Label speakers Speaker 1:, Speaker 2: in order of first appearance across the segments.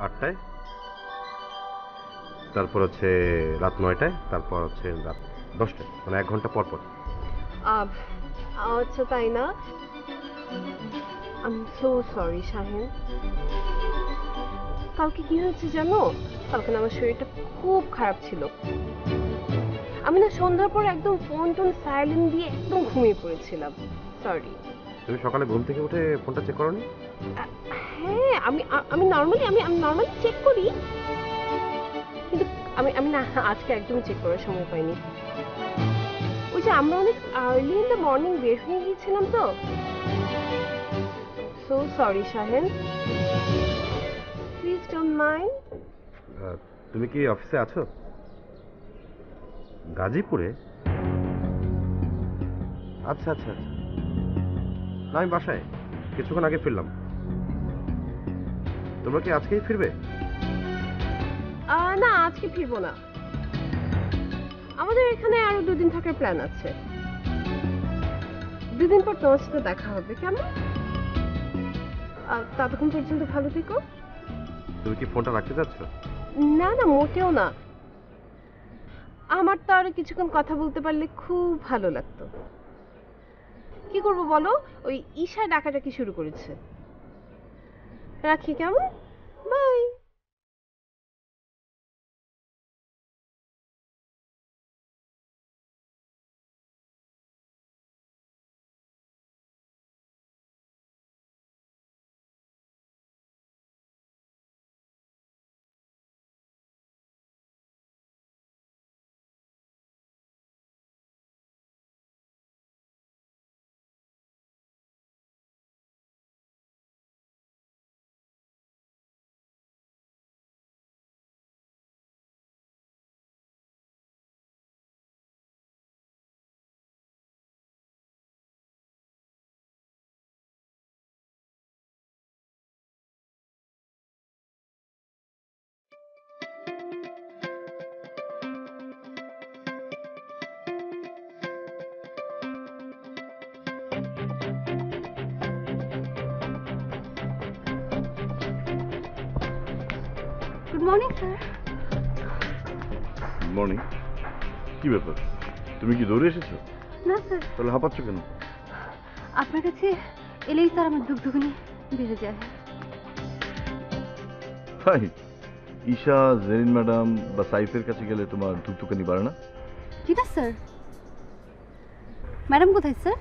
Speaker 1: 8টায়, তারপর হচ্ছে রাত 9টায়, তারপর হচ্ছে রাত 10টায়, মানে 1 ঘন্টা পর পর।
Speaker 2: আহ, আচ্ছা তাই না? I am so sorry Shahin. কালকে কি হয়েছে জানো? কালকে না আমার শরীরটা খুব খারাপ ছিল। আমি না সন্ধ্যার পর একদম ফোন টোন সাইলেন্ট দিয়ে একদম ঘুমিয়ে পড়েছিলাম। সরি।
Speaker 1: তুমি সকালে ঘুম থেকে উঠে ফোনটা চেক করোনি?
Speaker 2: হ্যাঁ, আমি নর্মালি আমি নর্মালি চেক করি, কিন্তু আমি আমি না আজকে একদমই চেক করার সময় পাইনি। ওই যে আমরা অনেক আর্লি ইন দ্য মর্নিং বের হয়ে গিয়েছিলাম তো। So sorry Shahen, please don't mind.
Speaker 1: তুমি কি অফিসে আছো? গাজীপুরে? আচ্ছা আচ্ছা আচ্ছা। না, আমি বাসায় কিছুক্ষণ আগে ফিরলাম। তোমরা কি আজকেই ফিরবে?
Speaker 2: না আজকে ফিরবো না, আমাদের এখানে আরো 2 দিন থাকার প্ল্যান আছে। 2 দিন পর তোমার সাথে দেখা হবে, কেমন? ততক্ষণ পর্যন্ত ভালো থেকো।
Speaker 1: তুমি কি ফোনটা রাখতে চাচ্ছ?
Speaker 2: না না, মোটেও না। আমার তো আরো কিছুক্ষণ কথা বলতে পারলে খুব ভালো লাগতো। কি করবো বলো, ওই ঈশা ডাকাডাকি শুরু করেছে। রাখি, কেমন? Bye. Good morning sir.
Speaker 3: Good morning. কি ব্যাপার, তুমি কি দৌড়ে এসেছো?
Speaker 2: না স্যার,
Speaker 3: তাহলে হাঁপাচ্ছ কেন?
Speaker 2: আপনার কাছে এলেই স্যার আমার দুগ্ধগুনি বেড়ে যায়।
Speaker 3: তাই? ঈশা, জেরিন ম্যাডাম বা সাইফের কাছে গেলে তোমার ধুকধুকানি বাড়ে না?
Speaker 2: জি না স্যার। ম্যাডাম কোথায় স্যার?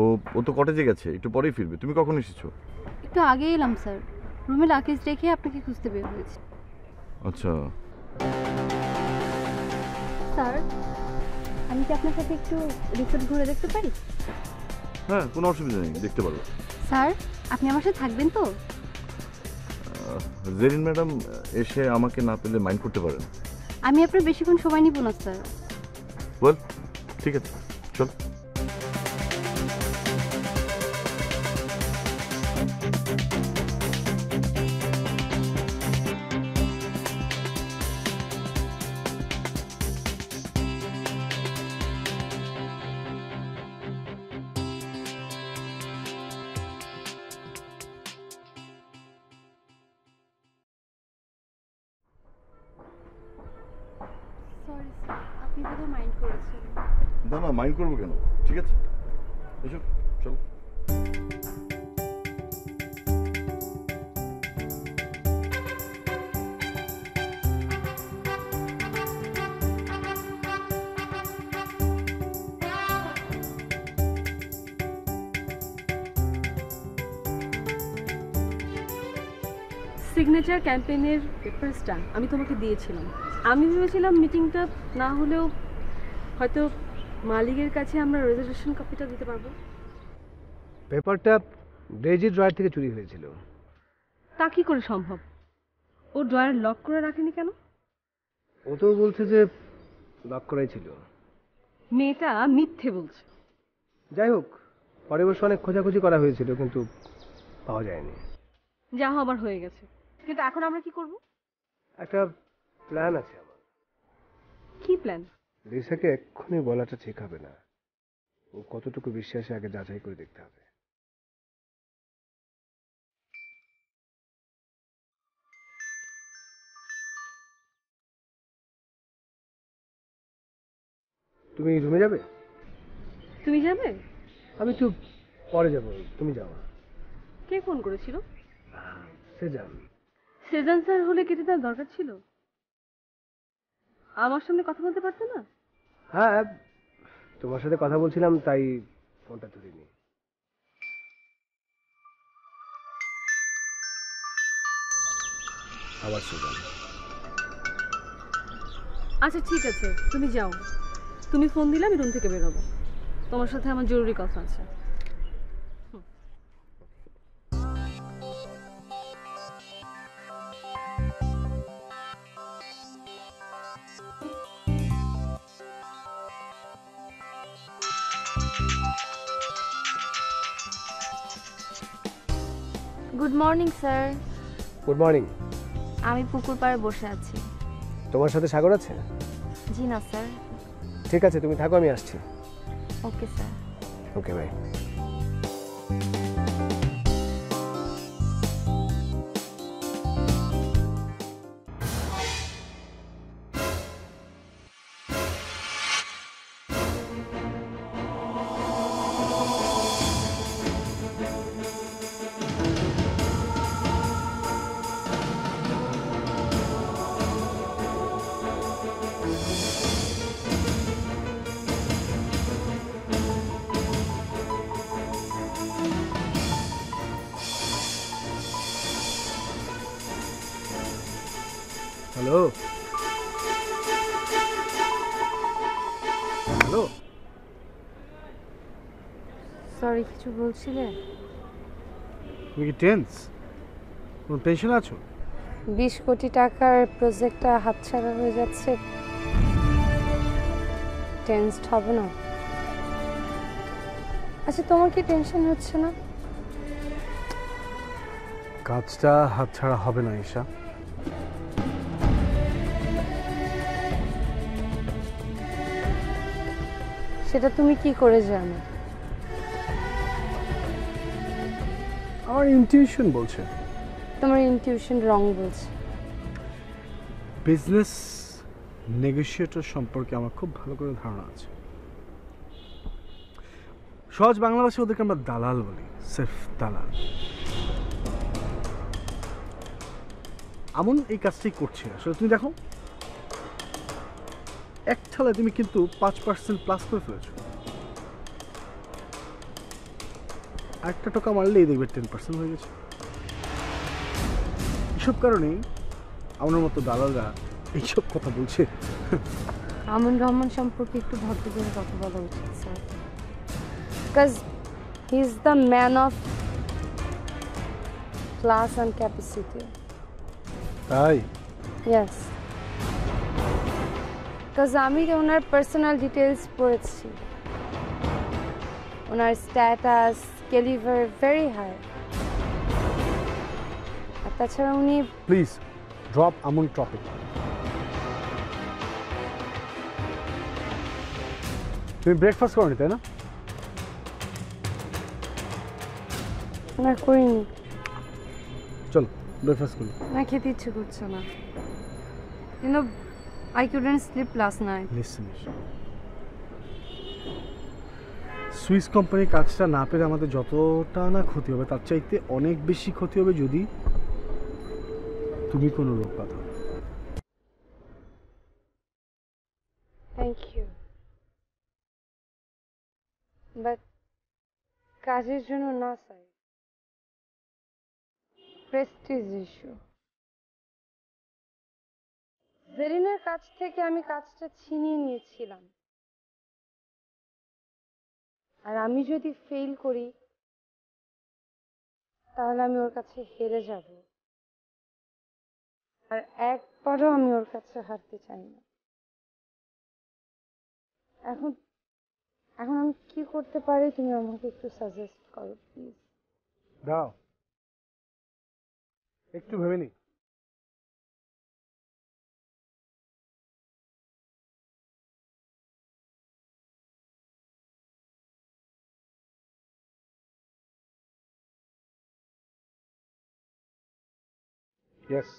Speaker 3: ও ও তো কটেজে গেছে, একটু পরেই ফিরবে। তুমি কখন এসেছো?
Speaker 2: একটু আগে এলাম স্যার, রুমে লাকেজ রেখে আপনাকে খুঁজতে বের হয়েছি।
Speaker 3: আচ্ছা।
Speaker 2: স্যার, আমি কি আপনার সাথে একটু রিসোর্ট ঘুরে দেখতে পারি?
Speaker 3: হ্যাঁ, কোনো অসুবিধা নেই, দেখতে পারো।
Speaker 2: স্যার, আপনি আমার সাথে থাকবেন তো?
Speaker 3: জেরিন ম্যাডাম এসে আমাকে না পেলে মাইন্ড করতে পারেন।
Speaker 2: আমি আপনার বেশিক্ষণ সময় নিব না স্যার।
Speaker 3: বল, ঠিক আছে, চল।
Speaker 2: সরি স্যার, আপনি বোধহয় মাইন্ড করেছেন।
Speaker 3: না না, মাইন্ড করবো কেন, ঠিক আছে, এসো, চলো।
Speaker 4: সিগনেচার ক্যাম্পেইনের পেপারসটা আমি তোমাকে দিয়েছিলাম। আমি ভেবেছিলাম মিটিংটা না হলেও হয়তো মালিকের কাছে আমরা রেজিস্ট্রেশন কপিটা দিতে পারবো।
Speaker 5: পেপারটা ডেজির ড্রয়ার থেকে চুরি হয়েছিল।
Speaker 4: তা কি করে সম্ভব? ও ড্রয়ার লক করে রাখেনি কেন?
Speaker 5: ও তো বলছে যে লক করাই ছিল।
Speaker 4: মেয়েটা মিথ্যে বলছে।
Speaker 5: যাই হোক, পরে অবশ্য অনেক খোঁজাখুঁজি করা হয়েছিল, কিন্তু পাওয়া যায়নি।
Speaker 4: যা হবার হয়ে গেছে, কিন্তু এখন আমরা কি করব?
Speaker 5: একটা প্ল্যান আছে আমার।
Speaker 4: কি প্ল্যান?
Speaker 5: লিসাকে এক্ষুনি বলাটা ঠিক হবে না। ও কতটুকু বিশ্বাসে আগে যাচাই করে দেখতে হবে। তুমি রুমে যাবে?
Speaker 4: তুমি যাবে?
Speaker 5: আমি একটু পরে যাব, তুমি যাও।
Speaker 4: কে ফোন করেছিল?
Speaker 5: সেজান।
Speaker 4: সেজান স্যার হলে কেটে দেওয়ার দরকার ছিল? আমার সামনে কথা বলতে পারতো না?
Speaker 5: হ্যাঁ, তোমার সাথে কথা বলছিলাম তাই ফোনটা ধরিনি। আবার সেজান।
Speaker 4: আচ্ছা ঠিক আছে, তুমি যাও। তুমি ফোন দিলে আমি রুম থেকে বেরোবো। তোমার সাথে আমার জরুরি কথা আছে।
Speaker 6: Good morning sir.
Speaker 5: Good morning.
Speaker 6: আমি পুকুর পাড়ে বসে আছি।
Speaker 5: তোমার সাথে সাগর আছে?
Speaker 6: জি না স্যার।
Speaker 5: ঠিক আছে, তুমি থাকো, আমি আসছি।
Speaker 6: Okay sir.
Speaker 5: Okay bye. Hello hello.
Speaker 6: Sorry, কিছু বলছিলে?
Speaker 5: তুমি কি টেন্স? কোনো টেনশন আছো?
Speaker 6: 20 কোটি টাকার প্রজেক্টটা হাতছাড়া হয়ে যাচ্ছে, টেনসড হবে না? আচ্ছা, তোমার কি টেনশন হচ্ছে না?
Speaker 5: কাজটা হাতছাড়া হবে না ঈশা।
Speaker 6: সেটা তুমি কি করে জানো?
Speaker 5: আমার ইনটিউশন বলছে।
Speaker 6: তোমার ইনটিউশন রং বলছে।
Speaker 5: বিজনেস নেগোশিয়েটর সম্পর্কে আমার খুব ভালো করে ধারণা আছে। সহজ বাংলা ভাষায় ওদেরকে আমরা দালাল বলি, সির্ফ দালাল। আমন এই কাজটাই করছে। আসলে তুমি দেখো, এক ঠালে তুমি কিন্তু 5% প্লাস করে ফেলেছো। একটা টাকা মারলেই দেখবে 10% হয়ে গেছে। এসব কারণেই আমার মতো দালালরা এইসব কথা বলছে।
Speaker 6: আমন রহমান সম্পর্কে একটু ভদ্র করে কথা বলা উচিত sir, because he is the man of class and capacity.
Speaker 5: তাই
Speaker 6: ইয়েস, বিকজ আমি ওনার পার্সোনাল ডিটেলস পড়েছি। ওনার স্ট্যাটাস ক্যালিভার ভেরি হাই। আর তাছাড়া উনি
Speaker 5: প্লিজ ড্রপ আমন টপিক। তুমি ব্রেকফাস্ট করনি তাই না?
Speaker 6: না করিনি।
Speaker 5: চলো ব্রেকফাস্ট করি।
Speaker 6: না, খেতে ইচ্ছে করছে না। You know, I couldn't sleep last night.
Speaker 5: Listen, Swiss কোম্পানির কাজটা না পেলে আমাদের যতটা না ক্ষতি হবে তার চাইতে অনেক বেশি ক্ষতি হবে যদি তুমি কোনো রোগ পাতো।
Speaker 6: Thank you. But কাজের জন্য না স্যার, প্রেস্টিজ ইস্যু। জেরিনের কাছ থেকে আমি কাজটা ছিনিয়ে নিয়েছিলাম, আর আমি যদি ফেল করি তাহলে আমি ওর কাছে হেরে যাব, আর একবারও আমি ওর কাছে হারতে চাই না। এখন এখন আমি কি করতে পারি, তুমি আমাকে একটু সাজেস্ট করো প্লিজ।
Speaker 5: দাও একটু ভেবে নি। Yes.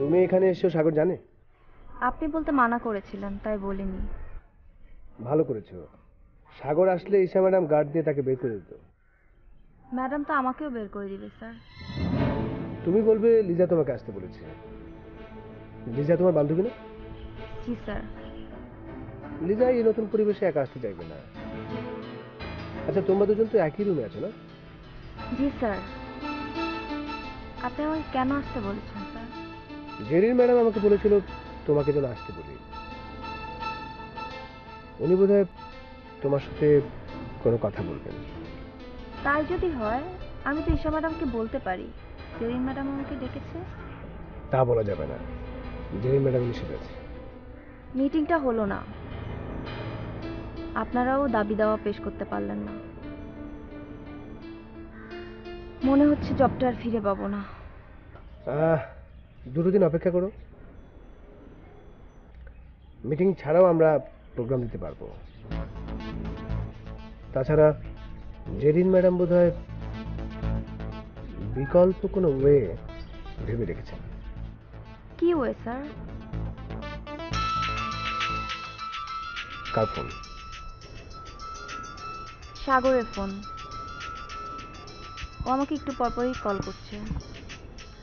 Speaker 7: তুমি এখানে এসেছো সাগর জানে?
Speaker 6: আপনি বলতে মানা করেছিলেন তাই বলিনি।
Speaker 7: ভালো করেছো। সাগর আসলে ঈশা ম্যাডাম গার্ড দিয়ে তাকে বের করে দিত।
Speaker 6: ম্যাডাম তো আমাকেও বের করে দিবে স্যার।
Speaker 7: তুমি বলবে লিজা তোমাকে আসতে বলেছে। লিজা তোমার বান্ধবী না?
Speaker 6: জি স্যার।
Speaker 7: লিজা এই নতুন পরিবেশে একা আসতে চাইবে না। আচ্ছা তোমরা দুজন তো একই রুমে আছো না?
Speaker 6: জি স্যার। আপনি আমাকে কেন আসতে বলেছেন স্যার?
Speaker 7: জেরিন ম্যাডাম আমাকে বলেছিল তোমাকে যেন আসতে বলি। উনি বোধহয় তোমার সাথে কোনো কথা বলবেন।
Speaker 6: তাই যদি হয় আমি তো ঈশা ম্যাডামকে বলতে পারি জেরিন ম্যাডাম আমাকে ডেকেছে।
Speaker 7: তা বলা যাবে না, জেরিন ম্যাডাম নিষেধ আছে।
Speaker 6: মিটিংটা হলো না, আপনারাও দাবি দাওয়া পেশ করতে পারলেন না। মনে হচ্ছে জবটা আর ফিরে পাবো না।
Speaker 7: দুটো দিন অপেক্ষা করো, মিটিং ছাড়াও আমরা প্রোগ্রাম দিতে পারবো। তাছাড়া জেরিন ম্যাডাম বোধহয় বিকল্প কোনো ওয়ে ভেবে রেখেছেন।
Speaker 6: কি ওয়ে স্যার?
Speaker 7: কার ফোন?
Speaker 6: সাগরের ফোন। ও আমাকে একটু পরপরই কল করছে।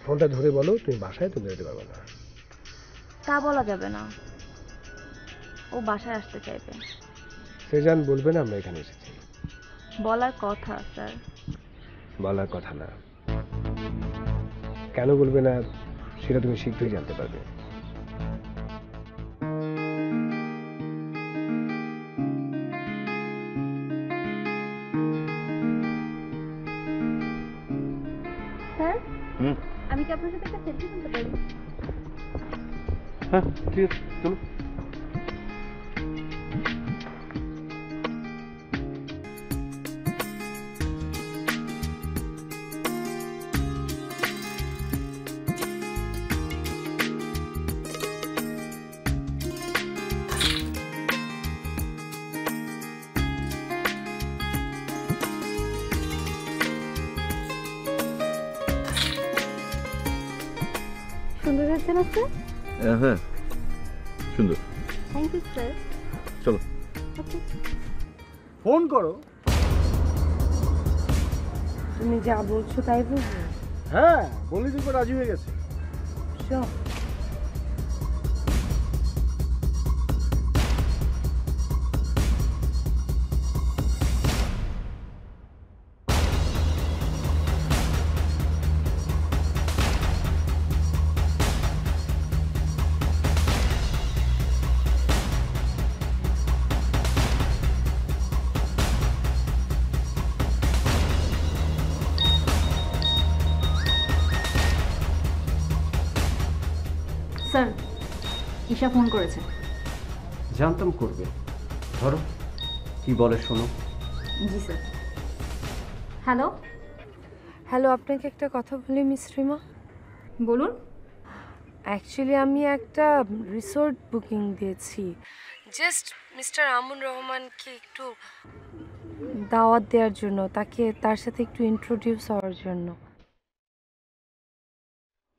Speaker 7: ফোনটা ধরে বলো তুমি বাসায় তুলে যেতে পারবে না।
Speaker 6: তা বলা যাবে না, ও বাসায় আসতে চাইবে।
Speaker 7: সেজান বলবে না আমরা এখানে এসেছি।
Speaker 6: বলার কথা স্যার।
Speaker 7: বলার কথা না, কেন বলবে না সেটা তুমি শীঘ্রই জানতে পারবে।
Speaker 6: স্যার
Speaker 3: হুম,
Speaker 6: আমি কি আপনার সাথে একটা সেলফি তুলতে পারি?
Speaker 3: হ্যাঁ ঠিক আছে, চলো।
Speaker 6: সুন্দর হয়েছে না স্যার?
Speaker 3: হ্যাঁ সুন্দর।
Speaker 6: Thank you sir.
Speaker 3: চলো।
Speaker 6: ওকে।
Speaker 5: ফোন করো।
Speaker 6: তুমি যা বলছো তাই বলবো?
Speaker 5: হ্যাঁ বলি দেখবো রাজি হয়ে গেছে।
Speaker 6: সব
Speaker 4: স্যার ঈশা ফোন করেছে।
Speaker 8: জানতাম করবে। ধরো কি বলে শোনো।
Speaker 4: জি স্যার। হ্যালো।
Speaker 6: হ্যালো, আপনাকে একটা কথা বলি মিস রিমা।
Speaker 4: বলুন।
Speaker 6: অ্যাকচুয়ালি আমি একটা রিসোর্ট বুকিং দিয়েছি, জাস্ট মিস্টার আমুন রহমানকে একটু দাওয়াত দেওয়ার জন্য, তাকে তার সাথে একটু ইন্ট্রোডিউস হওয়ার জন্য।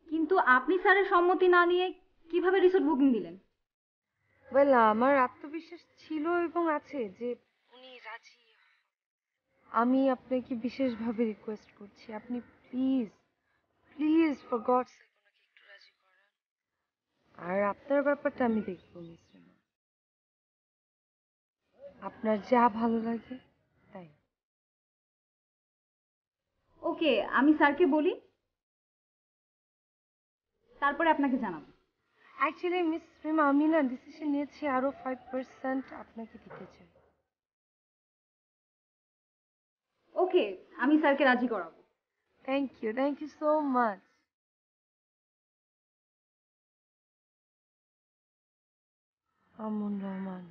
Speaker 4: কিন্তু আপনি স্যারের সম্মতি না নিয়ে কিভাবে রিসোর্ট বুকিং দিলেন?
Speaker 6: ওয়েল, আমার আত্মবিশ্বাস ছিল এবং আছে যে উনি রাজি। আমি আপনাকে বিশেষভাবে রিকোয়েস্ট করছি, আপনি প্লিজ প্লিজ ফর গডস সেক ওনাকে একটু রাজি করান। আর আপনার ব্যাপারটা আমি দেখবো মিস রিমা, আপনার যা ভালো লাগে তাই।
Speaker 4: ওকে, আমি স্যারকে বলি, তারপরে আপনাকে জানাবো।
Speaker 6: অ্যাকচুয়ালি মিস রিমা, আমি না ডিসিশন নিয়েছি আরো 5% আপনাকে দিতে চাই।
Speaker 4: ওকে, আমি স্যারকে রাজি করাবো।
Speaker 6: Thank you so much. Amun Rahman,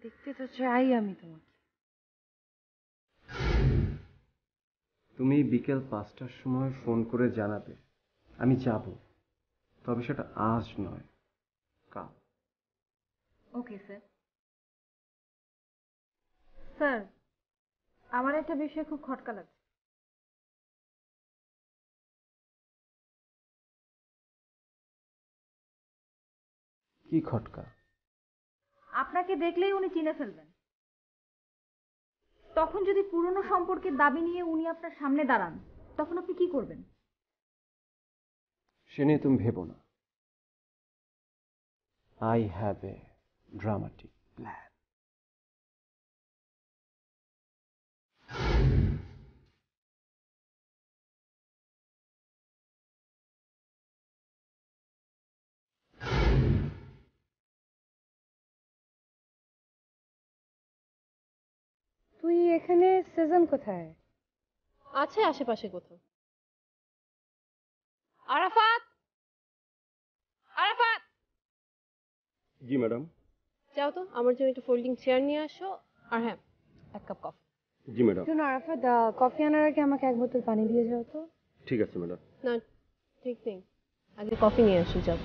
Speaker 6: দেখতে তো চাই আমি তোমাকে।
Speaker 8: তুমি বিকেল 5টার সময় ফোন করে জানাবে আমি যাব, তবে সেটা আজ নয়, কাল।
Speaker 4: Okay sir. স্যার, আমার একটা বিষয় খুব খটকা লাগছে।
Speaker 8: কি খটকা?
Speaker 9: আপনাকে দেখলেই উনি চিনে ফেলবেন। তখন যদি পুরনো সম্পর্কের দাবি নিয়ে উনি আপনার সামনে দাঁড়ান, তখন আপনি কি করবেন?
Speaker 8: সে নিয়ে তুমি ভেবো না। I have a dramatic plan.
Speaker 6: তুই এখানে, সেজন কোথায়?
Speaker 2: আছে আশেপাশে কোথাও। আরাফাত, আরাফাত,
Speaker 3: জি ম্যাডাম।
Speaker 2: যাও তো আমার জন্য একটা ফোল্ডিং চেয়ার নিয়ে আসো, আর হ্যাঁ, এক কাপ কফি।
Speaker 3: জি ম্যাডাম।
Speaker 6: শোনো আরাফাত, কফি আনার আগে আমাকে এক বোতল পানি দিয়ে যাও তো।
Speaker 3: ঠিক আছে ম্যাডাম।
Speaker 2: না ঠিক নেই, আগে কফি নিয়ে আসো যাও।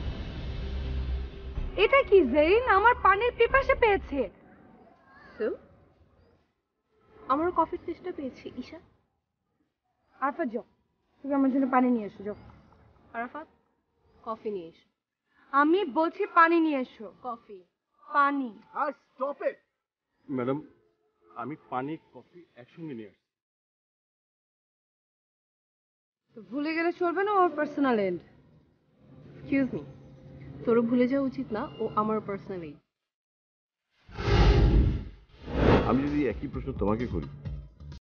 Speaker 6: এটা কি জেরিন, আমার পানির পিপাসা পেয়েছে।
Speaker 2: So, আমারও কফির টেস্টটা পেয়েছি। ঈশা,
Speaker 6: আরাফাত যাও, তুমি আমার জন্য পানি নিয়ে এসো যাও।
Speaker 2: আরাফাত, কফি নিয়ে এসো।
Speaker 6: আমি বলছি পানি নিয়ে এসো।
Speaker 2: কফি।
Speaker 6: পানি।
Speaker 3: আর স্টপ ইট ম্যাডাম, আমি পানি কফি একসঙ্গে নিয়ে আসছি।
Speaker 6: তো ভুলে গেলে চলবে না, ওর পার্সোনাল এন্ড।
Speaker 2: এক্সকিউজ মি, তোরও ভুলে যাওয়া উচিত না, ও আমার পার্সোনালি।
Speaker 3: আমি যদি একই প্রশ্ন তোমাকে করি